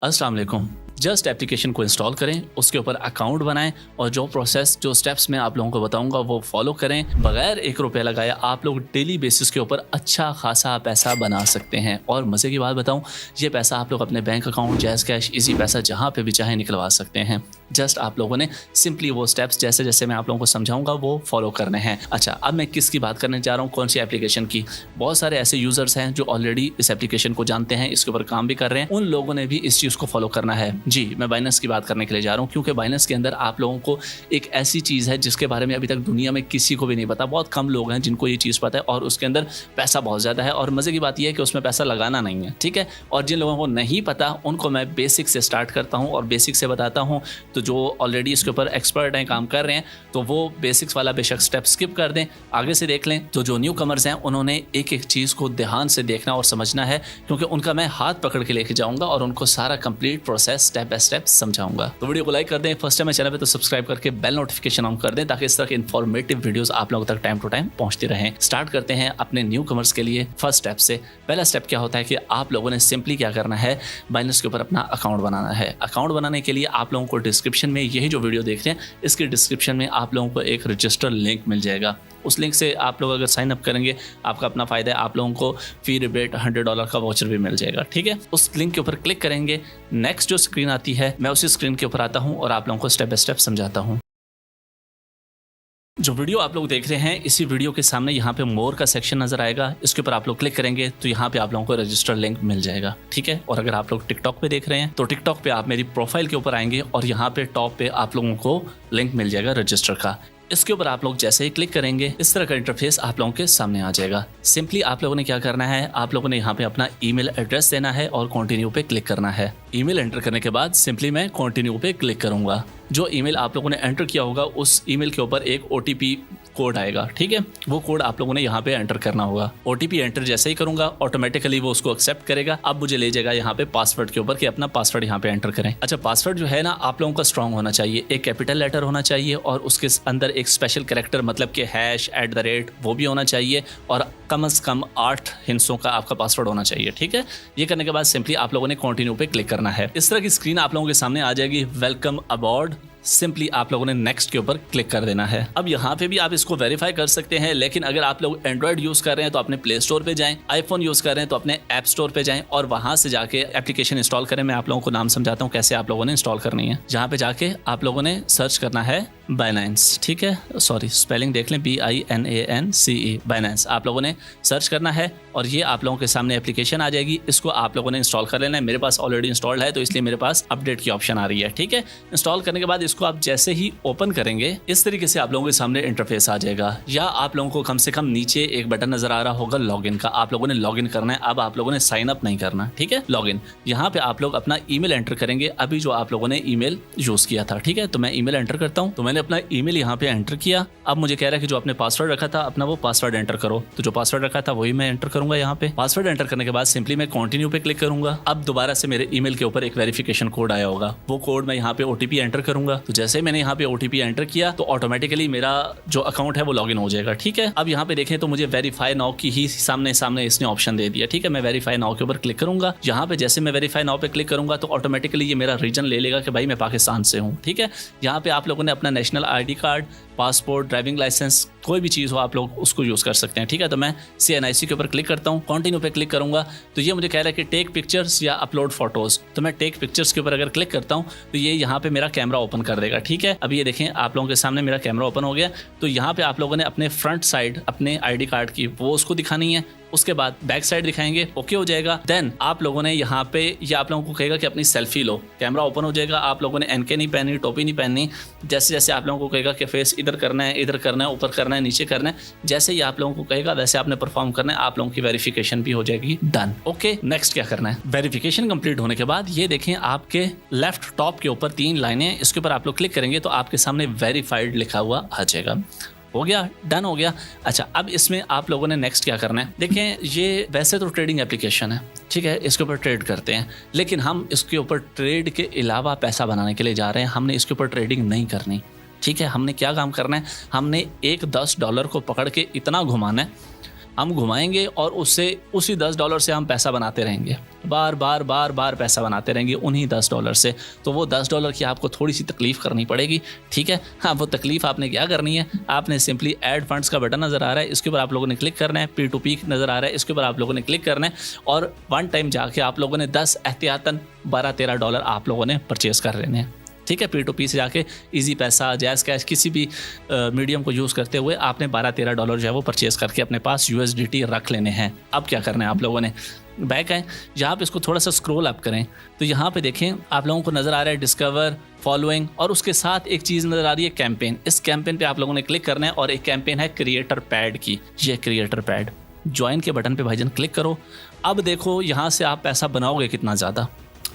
अस्सलाम वालेकुम। Just application को इंस्टॉल करें, उसके ऊपर अकाउंट बनाएं और जो स्टेप्स मैं आप लोगों को बताऊंगा वो फॉलो करें। बगैर ₹1 लगाए आप लोग डेली बेसिस के ऊपर अच्छा खासा पैसा बना सकते हैं। और मज़े की बात बताऊं, ये पैसा आप लोग अपने bank account, jazz cash, easy पैसा जहां पे भी चाहे निकलवा सकते हैं। जस्ट आप लोगों ने सिंपली वो स्टेप्स जैसे जैसे मैं आप लोगों को समझाऊंगा वो फॉलो करने हैं। अच्छा, अब मैं किसकी बात करने जा रहा हूँ, कौन सी एप्लीकेशन की। बहुत सारे ऐसे यूजर्स हैं जो ऑलरेडी इस एप्लीकेशन को जानते हैं, इसके ऊपर काम भी कर रहे हैं। उन लोगों ने भी इस चीज़ को फॉलो करना है। जी, मैं बाइनेंस की बात करने के लिए जा रहा हूँ, क्योंकि बाइनेंस के अंदर आप लोगों को एक ऐसी चीज़ है जिसके बारे में अभी तक दुनिया में किसी को भी नहीं पता। बहुत कम लोग हैं जिनको ये चीज़ पता है और उसके अंदर पैसा बहुत ज़्यादा है। और मज़े की बात यह है कि उसमें पैसा लगाना नहीं है, ठीक है। और जिन लोगों को नहीं पता उनको मैं बेसिक से स्टार्ट करता हूँ और बेसिक से बताता हूँ। तो जो ऑलरेडी इसके ऊपर एक्सपर्ट हैं, काम कर रहे हैं, तो वो बेसिक्स वाला बेशक स्टेप स्किप कर दें, आगे से देख लें। तो जो न्यू कमर्स हैं उन्होंने एक एक चीज़ को ध्यान से देखना और समझना है, क्योंकि उनका मैं हाथ पकड़ के लेके जाऊँगा और उनको सारा complete process step by step समझाऊंगा। तो वीडियो को लाइक कर दें, फर्स्ट टाइम चैनल पे तो सब्सक्राइब करके बेल नोटिफिकेशन ऑन कर दें, ताकि इस तरह के इन्फॉर्मेटिव वीडियोस आप लोगों तक टाइम टू टाइम पहुंचती रहें। स्टार्ट करते हैं अपने न्यू कमर्स के लिए फर्स्ट स्टेप से। पहला स्टेप क्या होता है कि आप लोगों ने सिंपली क्या करना है, बाइनेंस के ऊपर अपना अकाउंट बनाना है। अकाउंट बनाने के लिए आप लोगों को डिस्क्रिप्शन में, यही जो वीडियो देख रहे हैं इसके डिस्क्रिप्शन में आप लोगों को एक रजिस्टर लिंक मिल जाएगा। उस लिंक से आप लोग अगर साइन अप करेंगे, आपका अपना फ़ायदा है, आप लोगों को फी रिबेट $100 का वाउचर भी मिल जाएगा, ठीक है। उस लिंक के ऊपर क्लिक करेंगे, नेक्स्ट जो स्क्रीन आती है मैं उसी स्क्रीन के ऊपर आता हूँ और आप लोगों को स्टेप बाय स्टेप समझाता हूँ। जो वीडियो आप लोग देख रहे हैं, इसी वीडियो के सामने यहाँ पे मोर का सेक्शन नजर आएगा, इसके ऊपर आप लोग क्लिक करेंगे तो यहाँ पे आप लोगों को रजिस्टर लिंक मिल जाएगा, ठीक है। और अगर आप लोग टिकटॉक पे देख रहे हैं तो टिकटॉक पे आप मेरी प्रोफाइल के ऊपर आएंगे और यहाँ पे टॉप पे आप लोगों को लिंक मिल जाएगा रजिस्टर का। इसके ऊपर आप लोग जैसे ही क्लिक करेंगे इस तरह का इंटरफेस आप लोगों के सामने आ जाएगा। सिंपली आप लोगों ने क्या करना है, आप लोगों ने यहाँ पे अपना ईमेल एड्रेस देना है और कंटिन्यू पे क्लिक करना है। ईमेल एंटर करने के बाद सिंपली मैं कंटिन्यू पे क्लिक करूंगा। जो ईमेल आप लोगों ने एंटर किया होगा उस ईमेल के ऊपर एक OTP कोड आएगा, ठीक है। वो कोड आप लोगों ने यहाँ पे एंटर करना होगा। OTP एंटर जैसे ही करूंगा ऑटोमेटिकली वो उसको एक्सेप्ट करेगा। अब मुझे ले जाएगा यहाँ पे पासवर्ड के ऊपर कि अपना पासवर्ड यहाँ पे एंटर करें। अच्छा, पासवर्ड जो है ना आप लोगों का स्ट्रांग होना चाहिए, एक कैपिटल लेटर होना चाहिए और उसके अंदर एक स्पेशल कैरेक्टर मतलब कि #@ वो भी होना चाहिए और कम से कम 8 हिंसों का आपका पासवर्ड होना चाहिए, ठीक है। ये करने के बाद सिंपली आप लोगों ने कंटिन्यू पे क्लिक करना है। इस तरह की स्क्रीन आप लोगों के सामने आ जाएगी, वेलकम अबॉर्ड। सिंपली आप लोगों ने नेक्स्ट के ऊपर क्लिक कर देना है। अब यहाँ पे भी आप इसको वेरीफाई कर सकते हैं, लेकिन अगर आप लोग एंड्रॉइड यूज कर रहे हैं तो अपने प्ले स्टोर पे जाएं, आईफोन यूज कर रहे हैं तो अपने ऐप स्टोर पे जाएं और वहां से जाके एप्लीकेशन इंस्टॉल करें। मैं आप लोगों को नाम समझाता हूँ कैसे आप लोगों ने इंस्टॉल करनी है। जहाँ पे जाके आप लोगों ने सर्च करना है बाइनेंस, ठीक है। सॉरी, स्पेलिंग देख लें, BINANCE, बाइनेंस आप लोगों ने सर्च करना है और ये आप लोगों के सामने एप्लीकेशन आ जाएगी। इसको आप लोगों ने इंस्टॉल कर लेना है। मेरे पास ऑलरेडी इंस्टॉल्ड है तो इसलिए मेरे पास अपडेट की ऑप्शन आ रही है, ठीक है। इंस्टॉल करने के बाद इसको आप जैसे ही ओपन करेंगे इस तरीके से आप लोगों के सामने इंटरफेस आ जाएगा। या आप लोगों को कम से कम नीचे एक बटन नजर आ रहा होगा लॉगिन का, आप लोगों ने लॉगिन करना है। अब आप लोगों ने साइन अप नहीं करना, ठीक है। लॉगिन, यहाँ पे आप लोग अपना ईमेल एंटर करेंगे, अभी जो आप लोगों ने ईमेल यूज किया था, ठीक है। तो मैं ईमेल एंटर करता हूँ। तो मैंने अपना ईमेल यहाँ पे एंटर किया। अब मुझे कह रहा है कि जो आपने पासवर्ड रखा था अपना वो पासवर्ड एंटर करो। तो जो पासवर्ड रखा था वही मैं एंटर करूंगा। यहाँ पे पासवर्ड एंटर करने के बाद सिंपली मैं कंटिन्यू पे क्लिक करूंगा। अब दोबारा से मेरे ईमेल के ऊपर एक वेरिफिकेशन कोड आया होगा, वो कोड मैं यहाँ पे OTP एंटर करूंगा। तो जैसे मैंने यहाँ पे OTP एंटर किया तो ऑटोमेटिकली मेरा जो अकाउंट है वो लॉगिन हो जाएगा, ठीक है। अब यहाँ पे देखें तो मुझे वेरीफाई नाउ की ही सामने इसने ऑप्शन दे दिया, ठीक है। मैं वेरीफाई नाउ के ऊपर क्लिक करूंगा। यहाँ पे जैसे मैं वेरीफाई नाउ पे क्लिक करूंगा तो ऑटोमेटिकली ये मेरा रीजन ले लेगा कि भाई मैं पाकिस्तान से हूँ, ठीक है। यहाँ पे आप लोगों ने अपना national ID card, passport, driving licence, कोई भी चीज़ हो आप लोग उसको यूज़ कर सकते हैं, ठीक है। तो मैं CNIC के ऊपर क्लिक करता हूँ, कंटिन्यू पे क्लिक करूँगा तो ये मुझे कह रहा है कि टेक पिक्चर्स या अपलोड फोटोज़। तो मैं टेक पिक्चर्स के ऊपर अगर क्लिक करता हूँ तो ये यहाँ पे मेरा कैमरा ओपन कर देगा, ठीक है। अब ये देखें आप लोगों के सामने मेरा कैमरा ओपन हो गया। तो यहाँ पे आप लोगों ने अपने फ्रंट साइड अपने ID कार्ड की वो उसको दिखानी है, उसके बाद बैक साइड दिखाएंगे, ओके हो जाएगा। देन आप लोगों ने यहाँ पे ये आप लोगों को कहेगा कि अपनी सेल्फी लो, कैमरा ओपन हो जाएगा। आप लोगों ने NK नहीं पहनी, टोपी नहीं पहननी। जैसे जैसे आप लोगों को कहेगा कि फेस इधर करना है, इधर करना है, ऊपर करना है, नीचे करना है, जैसे ही आप लोगों को कहेगा वैसे आपने परफॉर्म करना है। आप लोगों की वेरिफिकेशन भी हो जाएगी डन, ओके। नेक्स्ट क्या करना है, वेरिफिकेशन कंप्लीट होने के बाद ये देखें आपके लेफ्ट टॉप के ऊपर 3 लाइनें, इसके ऊपर आप लोग क्लिक करेंगे तो आपके सामने वेरीफाइड लिखा हुआ आ जाएगा। हो गया, डन हो गया। अच्छा, अब इसमें आप लोगों ने नेक्स्ट क्या करना है, देखें ये वैसे तो ट्रेडिंग एप्लीकेशन है, ठीक है, इसके ऊपर ट्रेड करते हैं, लेकिन हम इसके ऊपर ट्रेड के अलावा पैसा बनाने के लिए जा रहे हैं। हमने इसके ऊपर ट्रेडिंग नहीं करनी, ठीक है। हमने क्या काम करना है, हमने एक $10 को पकड़ के इतना घुमाना है हम घुमाएंगे और उससे उसी $10 से हम पैसा बनाते रहेंगे, बार बार पैसा बनाते रहेंगे उन्हीं $10 से। तो वो $10 की आपको थोड़ी सी तकलीफ़ करनी पड़ेगी, ठीक है। हाँ, वो तकलीफ़ आपने क्या करनी है, आपने सिंपली ऐड फंड्स का बटन नज़र आ रहा है, इसके ऊपर आप लोगों ने क्लिक करना है। P2P नज़र आ रहा है, इसके ऊपर आप लोगों ने क्लिक करना है और वन टाइम जाके आप लोगों ने 10 एहतियातन $12-13 आप लोगों ने परचेज़ कर लेने हैं, ठीक है। P2P से जाके इजी पैसा, जैज़ कैश, किसी भी मीडियम को यूज़ करते हुए आपने $12-13 जो है वो परचेज़ करके अपने पास USDT रख लेने हैं। अब क्या करना है आप लोगों ने, बैक आए, यहाँ पे इसको थोड़ा सा स्क्रॉल अप करें तो यहाँ पे देखें आप लोगों को नज़र आ रहा है डिस्कवर, फॉलोइंग और उसके साथ एक चीज़ नज़र आ रही है कैंपेन। इस कैंपेन पे आप लोगों ने क्लिक करना है और एक कैंपेन है क्रिएटर पैड की। ये क्रिएटर पैड ज्वाइन के बटन पे भाईजान क्लिक करो। अब देखो यहाँ से आप पैसा बनाओगे कितना ज़्यादा,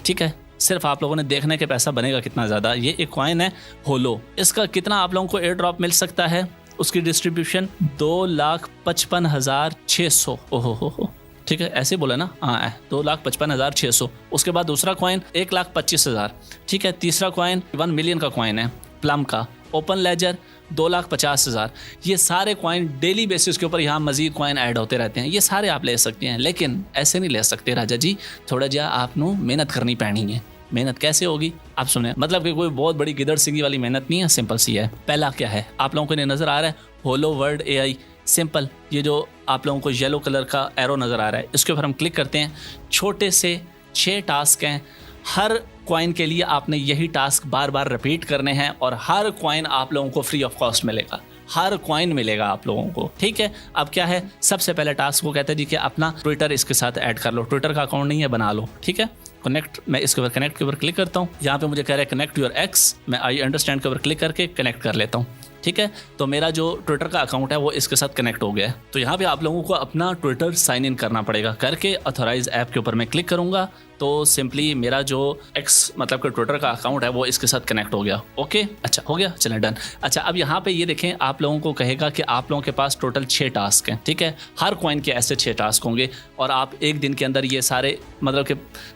ठीक है। सिर्फ आप लोगों ने देखने के पैसा बनेगा कितना ज़्यादा। ये एक कॉइन है होलो, इसका कितना आप लोगों को एयर ड्रॉप मिल सकता है, उसकी डिस्ट्रीब्यूशन 2,55,600। ओहो, ठीक है, ऐसे बोला ना, हाँ 2,55,600। उसके बाद दूसरा कॉइन 1,25,000, ठीक है। तीसरा कॉइन 1 मिलियन का कॉइन है प्लम का। Open Ledger 2,50,000। ये सारे कॉइन डेली बेसिस के ऊपर यहाँ मजीद कॉइन ऐड होते रहते हैं। ये सारे आप ले सकते हैं, लेकिन ऐसे नहीं ले सकते राजा जी, थोड़ा जा आपको मेहनत करनी पैनी है। मेहनत कैसे होगी आप सुने, मतलब कि कोई बहुत बड़ी गिदड़ सिंगी वाली मेहनत नहीं है, सिंपल सी है। पहला क्या है आप लोगों को नज़र आ रहा है, होलो वर्ल्ड AI सिंपल। ये जो आप लोगों को येलो कलर का एरो नज़र आ रहा है, इसके ऊपर हम क्लिक करते हैं। छोटे से 6 टास्क हैं, हर कॉइन के लिए आपने यही टास्क बार बार रिपीट करने हैं और हर कॉइन आप लोगों को फ्री ऑफ कॉस्ट मिलेगा, हर कॉइन मिलेगा आप लोगों को, ठीक है। अब क्या है, सबसे पहले टास्क वो कहता है जी कि अपना ट्विटर इसके साथ ऐड कर लो। ट्विटर का अकाउंट नहीं है, बना लो, ठीक है। कनेक्ट, मैं इसके ऊपर कनेक्ट के ऊपर क्लिक करता हूँ। यहाँ पे मुझे कह रहा है कनेक्ट योर एक्स, मैं आई अंडरस्टैंड के ऊपर क्लिक करके कनेक्ट कर लेता हूँ, ठीक है। तो मेरा जो ट्विटर का अकाउंट है वो इसके साथ कनेक्ट हो गया है। तो यहाँ पे आप लोगों को अपना ट्विटर साइन इन करना पड़ेगा। करके ऑथराइज ऐप के ऊपर मैं क्लिक करूँगा तो सिंपली मेरा जो एक्स मतलब कि ट्विटर का अकाउंट है वो इसके साथ कनेक्ट हो गया। ओके, अच्छा हो गया, चलें डन। अच्छा, अब यहाँ पे ये देखें, आप लोगों को कहेगा कि आप लोगों के पास टोटल 6 टास्क हैं, ठीक है। हर कॉइन के ऐसे 6 टास्क होंगे और आप एक दिन के अंदर ये सारे, मतलब कि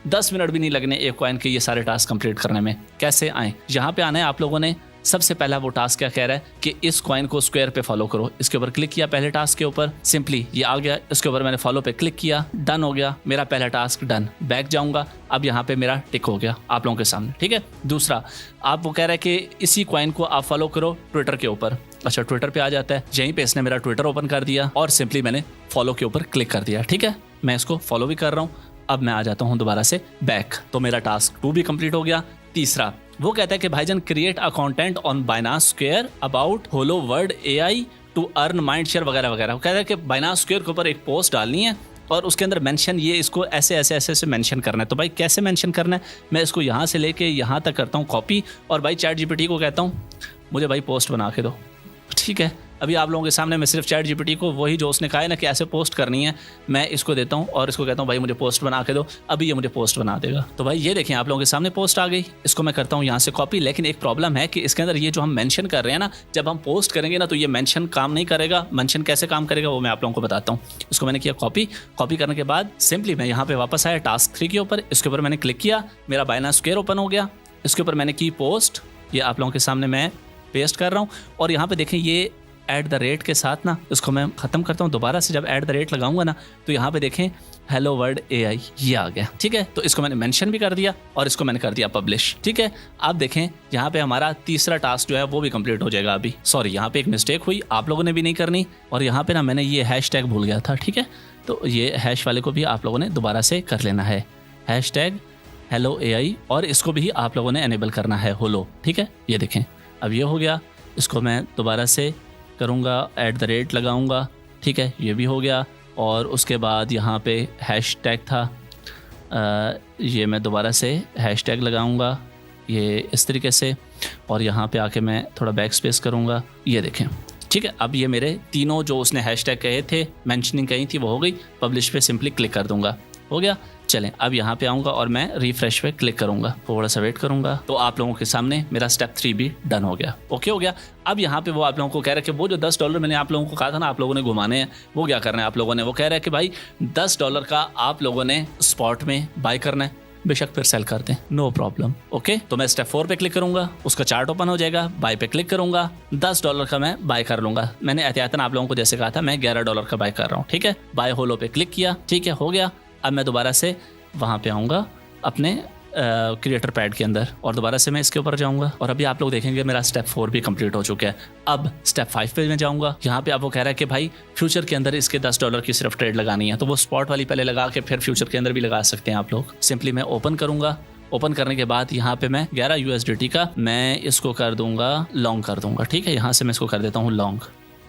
10 मिनट भी नहीं लगने एक कॉइन के ये सारे टास्क कंप्लीट करने में। कैसे आए, यहाँ पे आना है आप लोगों ने। सबसे पहला वो टास्क क्या कह रहा है कि इस कॉइन को स्क्वायर पे फॉलो करो। इसके ऊपर क्लिक किया पहले टास्क के ऊपर, सिंपली ये आ गया। इसके ऊपर मैंने फॉलो पे क्लिक किया, डन हो गया, मेरा पहला टास्क डन। बैक जाऊंगा, अब यहाँ पे मेरा टिक हो गया आप लोगों के सामने, ठीक है। दूसरा आप वो कह रहा है कि इसी कॉइन को आप फॉलो करो ट्विटर के ऊपर। अच्छा, ट्विटर पे आ जाता है, यहीं पे इसने मेरा ट्विटर ओपन कर दिया और सिंपली मैंने फॉलो के ऊपर क्लिक कर दिया, ठीक है। मैं इसको फॉलो भी कर रहा हूँ। अब मैं आ जाता हूँ दोबारा से बैक, तो मेरा टास्क 2 भी कंप्लीट हो गया। तीसरा वो कहता है कि भाईजान create a content on Binance Square about Holo World AI to earn mind share वगैरह वगैरह। वो कहता है कि बाइनांस स्क्वायर के ऊपर एक पोस्ट डालनी है और उसके अंदर मेंशन, ये इसको ऐसे ऐसे ऐसे ऐसे मेंशन करना है। तो भाई कैसे मेंशन करना है, मैं इसको यहाँ से लेके यहाँ तक करता हूँ कॉपी और भाई ChatGPT को कहता हूँ मुझे भाई पोस्ट बना के दो, ठीक है। अभी आप लोगों के सामने मैं सिर्फ ChatGPT को वही जो उसने कहा है ना कि ऐसे पोस्ट करनी है, मैं इसको देता हूँ और इसको कहता हूँ भाई मुझे पोस्ट बना के दो। अभी ये मुझे पोस्ट बना देगा। तो भाई ये देखें आप लोगों के सामने पोस्ट आ गई। इसको मैं करता हूँ यहाँ से कॉपी, लेकिन एक प्रॉब्लम है कि इसके अंदर ये जो हम मेंशन कर रहे हैं ना, जब हम पोस्ट करेंगे ना तो ये मेंशन काम नहीं करेगा। मेंशन कैसे काम करेगा वो मैं आप लोगों को बताता हूँ। इसको मैंने किया कॉपी करने के बाद सिंपली मैं यहाँ पे वापस आया टास्क 3 के ऊपर। इसके ऊपर मैंने क्लिक किया, मेरा बाइनांस स्क्वायर ओपन हो गया। इसके ऊपर मैंने की पोस्ट, ये आप लोगों के सामने मैं पेस्ट कर रहा हूँ और यहाँ पे देखें ये @ के साथ ना इसको मैं ख़त्म करता हूँ। दोबारा से जब @ लगाऊंगा ना तो यहाँ पे देखें हेलो वर्ल्ड AI ये आ गया, ठीक है। तो इसको मैंने मेंशन भी कर दिया और इसको मैंने कर दिया पब्लिश, ठीक है। आप देखें यहाँ पे हमारा तीसरा टास्क जो है वो भी कंप्लीट हो जाएगा। अभी सॉरी, यहाँ पे एक मिस्टेक हुई, आप लोगों ने भी नहीं करनी। और यहाँ पे ना मैंने ये हैशटैग भूल गया था, ठीक है। तो ये हैश वाले को भी आप लोगों ने दोबारा से कर लेना है, हैशटैग हेलो AI, और इसको भी आप लोगों ने एनेबल करना है होलो, ठीक है। ये देखें अब ये हो गया। इसको मैं दोबारा से करूँगा, @ लगाऊंगा, ठीक है, ये भी हो गया। और उसके बाद यहाँ पे हैशटैग था, ये मैं दोबारा से हैशटैग लगाऊंगा ये इस तरीके से, और यहाँ पे आके मैं थोड़ा बैक स्पेस करूँगा, ये देखें, ठीक है। अब ये मेरे तीनों जो उसने हैशटैग कहे थे, मेंशनिंग कही थी, वो हो गई। पब्लिश पे सिंपली क्लिक कर दूंगा, हो गया। चलें अब यहाँ पे आऊँगा और मैं रिफ्रेश पे क्लिक करूँगा, थोड़ा सा वेट करूँगा, तो आप लोगों के सामने मेरा स्टेप 3 भी डन हो गया, ओके हो गया। अब यहाँ पे वो आप लोगों को कह रहा है कि वो जो $10 मैंने आप लोगों को कहा था ना आप लोगों ने घुमाने हैं, वो क्या करना है आप लोगों ने, वो कह रहा है कि भाई $10 का आप लोगों ने स्पॉट में बाय करना है, बेशक फिर सेल कर दें, नो प्रॉब्लम। ओके, तो मैं स्टेप 4 पे क्लिक करूंगा, उसका चार्ट ओपन हो जाएगा, बाय पे क्लिक करूंगा, $10 का मैं बाय कर लूंगा। मैंने एहतियातन आप लोगों को जैसे कहा था मैं $11 का बाय कर रहा हूँ, ठीक है। बाय होलो पे क्लिक किया, ठीक है, हो गया। अब मैं दोबारा से वहाँ पे आऊँगा अपने क्रिएटर पैड के अंदर और दोबारा से मैं इसके ऊपर जाऊंगा और अभी आप लोग देखेंगे मेरा स्टेप 4 भी कंप्लीट हो चुका है। अब स्टेप 5 पे मैं जाऊंगा। यहाँ पे आपको कह रहा है कि भाई फ्यूचर के अंदर इसके $10 की सिर्फ ट्रेड लगानी है, तो वो स्पॉट वाली पहले लगा के फिर फ्यूचर के अंदर भी लगा सकते हैं आप लोग। सिंपली मैं ओपन करूंगा, ओपन करने के बाद यहाँ पे मैं 11 USDT का मैं इसको कर दूंगा लॉन्ग कर दूंगा, ठीक है। यहाँ से मैं इसको कर देता हूँ लॉन्ग।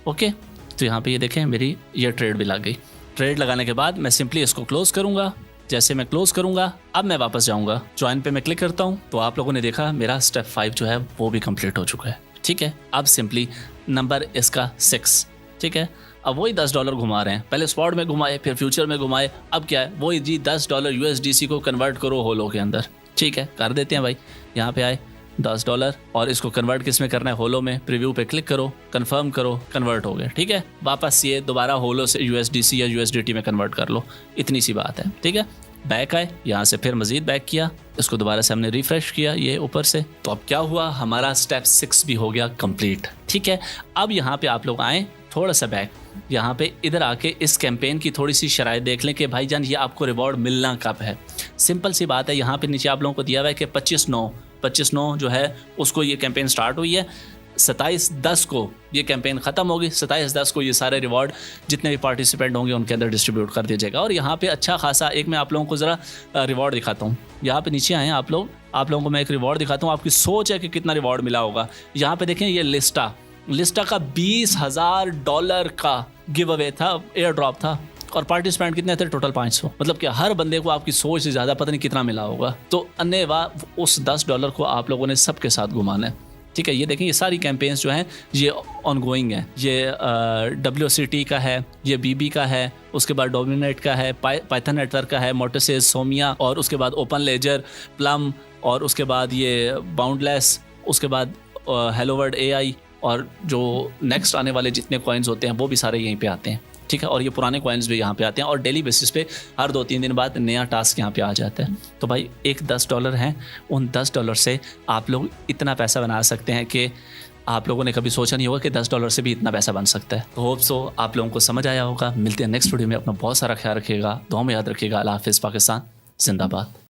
ओके, तो यहाँ पे ये देखें मेरी ये ट्रेड भी लग गई। ट्रेड लगाने के बाद मैं सिंपली इसको क्लोज करूंगा। जैसे मैं क्लोज करूंगा अब मैं वापस जाऊंगा, ज्वाइन पे मैं क्लिक करता हूं, तो आप लोगों ने देखा मेरा स्टेप 5 जो है वो भी कंप्लीट हो चुका है, ठीक है। अब सिंपली नंबर इसका 6, ठीक है। अब वही $10 घुमा रहे हैं, पहले स्पॉट में घुमाए फिर फ्यूचर में घुमाए, अब क्या है वही जी $10 USDC को कन्वर्ट करो होलो के अंदर, ठीक है। कर देते हैं भाई, यहाँ पे आए $10 और इसको कन्वर्ट किस में करना है, होलो में। प्रीव्यू पे क्लिक करो, कंफर्म करो, कन्वर्ट हो गया, ठीक है। वापस ये दोबारा होलो से USDC या USDT में कन्वर्ट कर लो, इतनी सी बात है, ठीक है। बैक आए, यहाँ से फिर मजीद बैक किया, इसको दोबारा से हमने रिफ्रेश किया ये ऊपर से, तो अब क्या हुआ हमारा स्टेप 6 भी हो गया कंप्लीट, ठीक है। अब यहाँ पे आप लोग आए थोड़ा सा बैक, यहाँ पे इधर आके इस कैंपेन की थोड़ी सी शराइत देख लें कि भाईजान ये आपको रिवॉर्ड मिलना कब है। सिंपल सी बात है, यहाँ पे नीचे आप लोगों को दिया हुआ है कि 25/9 जो है उसको ये कैंपेन स्टार्ट हुई है, 27/10 को ये कैंपेन ख़त्म होगी, 27/10 को ये सारे रिवॉर्ड जितने भी पार्टिसिपेंट होंगे उनके अंदर डिस्ट्रीब्यूट कर दिया जाएगा। और यहाँ पे अच्छा खासा एक मैं आप लोगों को ज़रा रिवॉर्ड दिखाता हूँ। यहाँ पे नीचे आए आप लोगों को मैं एक रिवॉर्ड दिखाता हूँ, आपकी सोच है कि कितना रिवॉर्ड मिला होगा। यहाँ पे देखें ये लिस्टा का $20,000 का गिव अवे था, एयर ड्रॉप था और पार्टिसिपेंट कितने थे टोटल 500। मतलब कि हर बंदे को आपकी सोच से ज़्यादा पता नहीं कितना मिला होगा। तो अन्यथा उस $10 को आप लोगों ने सबके साथ घुमाना है, ठीक है। ये देखें ये सारी कैंपेन्स जो हैं ये ऑनगोइंग है। ये WCT का है, ये BB का है, उसके बाद डोमिनेट का है, पाइथन नेटवर्क का है, मोटोसेज, सोमिया, और उसके बाद ओपन लेजर, प्लम, और उसके बाद ये बाउंडलेस, उसके बाद हेलो वर्ल्ड AI, और जो नेक्स्ट आने वाले जितने कॉइन्स होते हैं वो भी सारे यहीं पे आते हैं, ठीक है। और ये पुराने कॉइन्स भी यहाँ पे आते हैं और डेली बेसिस पे हर 2-3 दिन बाद नया टास्क यहाँ पे आ जाता है। तो भाई एक $10 है, उन $10 से आप लोग इतना पैसा बना सकते हैं कि आप लोगों ने कभी सोचा नहीं होगा कि $10 से भी इतना पैसा बन सकता है। तो होप सो आप लोगों को समझ आया होगा। मिलते हैं नेक्स्ट वीडियो में, अपना बहुत सारा ख्याल रखिएगा, दुआ में याद रखिएगा। अल्लाह हाफिज़, पाकिस्तान जिंदाबाद।